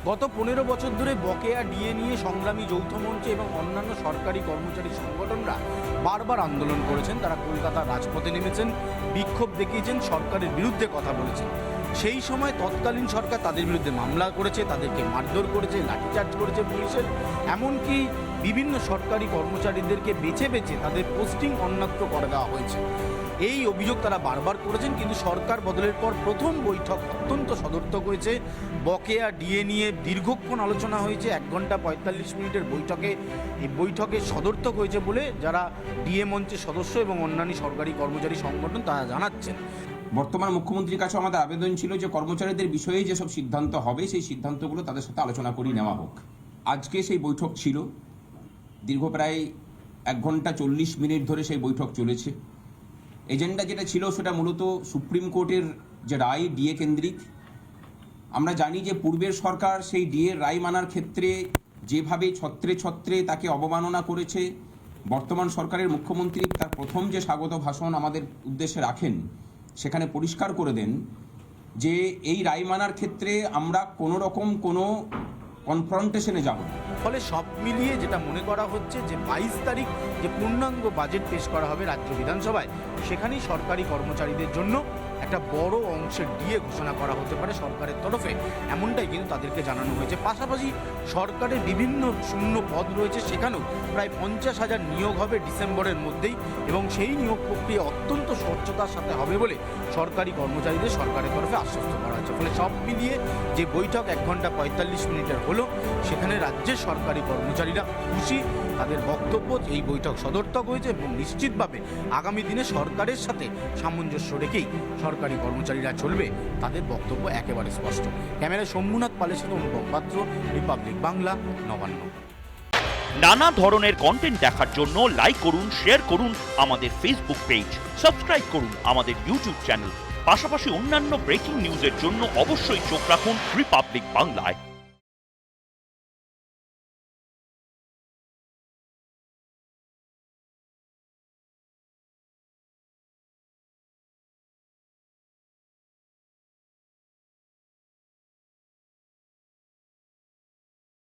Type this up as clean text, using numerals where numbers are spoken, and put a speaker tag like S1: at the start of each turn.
S1: গত 15 বছর ধরে বকেয়া ডিএ নিয়ে সংগ্রামী যৌথ মঞ্চ এবং অন্যান্য সরকারি কর্মচারী সংগঠনরা বারবার আন্দোলন করেছেন। তারা কলকাতার রাজপথে নেমেছেন, বিক্ষোভ দেখিয়েছেন, সরকারের বিরুদ্ধে কথা বলেছেন। সেই সময় তৎকালীন সরকার তাদের বিরুদ্ধে মামলা করেছে, তাদেরকে মারধর করেছে, লাঠিচার্জ করেছে পুলিশের, এমনকি বিভিন্ন সরকারি কর্মচারীদেরকে বেছে বেছে তাদের পোস্টিং অন্যত্র করে দেওয়া হয়েছে। এই অভিযোগ তারা বারবার করেছেন, কিন্তু সরকার বদলের পর প্রথম বৈঠক অত্যন্ত সদর্থক হয়েছে। বকেয়া ডিএ নিয়ে দীর্ঘক্ষণ আলোচনা হয়েছে, 1 ঘন্টা 45 মিনিটের বৈঠকে। এই বৈঠকে সদর্থক হয়েছে বলে যারা ডিএ মঞ্চের সদস্য এবং অন্যান্য সরকারি কর্মচারী সংগঠন তারা জানাচ্ছেন।
S2: বর্তমান মুখ্যমন্ত্রীর কাছে আমাদের আবেদন ছিল যে কর্মচারীদের বিষয়ে যেসব সিদ্ধান্ত হবে সেই সিদ্ধান্তগুলো তাদের সাথে আলোচনা করে নেওয়া হোক। আজকে সেই বৈঠক ছিল, দীর্ঘ প্রায় 1 ঘন্টা 40 মিনিট ধরে সেই বৈঠক চলেছে। এজেন্ডা যেটা ছিল সেটা মূলত সুপ্রিম কোর্টের যে রায় ডিএ কেন্দ্রিক। আমরা জানি যে পূর্বের সরকার সেই ডিএ রায় মানার ক্ষেত্রে যেভাবে ছত্রে ছত্রে তাকে অবমাননা করেছে, বর্তমান সরকারের মুখ্যমন্ত্রী তার প্রথম যে স্বাগত ভাষণ আমাদের উদ্দেশ্যে রাখেন সেখানে পরিষ্কার করে দেন যে এই রায় মানার ক্ষেত্রে আমরা কোনো রকম কোনো কনফ্রন্টেশনে যাব না।
S1: ফলে সব মিলিয়ে যেটা মনে করা হচ্ছে যে 22 তারিখ যে পূর্ণাঙ্গ বাজেট পেশ করা হবে রাজ্য বিধানসভায়, সেখানেই সরকারি কর্মচারীদের জন্য একটা বড় অংশের ডিএ ঘোষণা করা হতে পারে সরকারের তরফে, এমনটাই কিন্তু তাদেরকে জানানো হয়েছে। পাশাপাশি সরকারের বিভিন্ন শূন্য পদ রয়েছে, সেখানেও প্রায় 50,000 নিয়োগ হবে ডিসেম্বরের মধ্যেই, এবং সেই নিয়োগ প্রক্রিয়া অত্যন্ত স্বচ্ছতার সাথে হবে বলে সরকারি কর্মচারীদের সরকারের তরফে আশ্বস্ত করা হয়েছে। ফলে সব মিলিয়ে যে বৈঠক 1 ঘন্টা 45 মিনিটের হলো, সেখানে রাজ্যের সরকারি কর্মচারীরা খুশি। তাদের বক্তব্য এই বৈঠক সদর্থক হয়েছে এবং নিশ্চিতভাবে আগামী দিনে সরকারের সাথে সামঞ্জস্য রেখেই সরকারি কর্মচারীরা চলবে, তাদের বক্তব্য একেবারে স্পষ্ট। ক্যামেরায় শম্ভুনাথ পালের সাথে অনুপম পাত্র, রিপাবলিক বাংলা, নবান্ন।
S3: নানা ধরনের কন্টেন্ট দেখার জন্য লাইক করুন, শেয়ার করুন আমাদের ফেসবুক পেজ, সাবস্ক্রাইব করুন আমাদের ইউটিউব চ্যানেল। পাশাপাশি অন্যান্য ব্রেকিং নিউজের জন্য অবশ্যই চোখ রাখুন রিপাবলিক বাংলায়।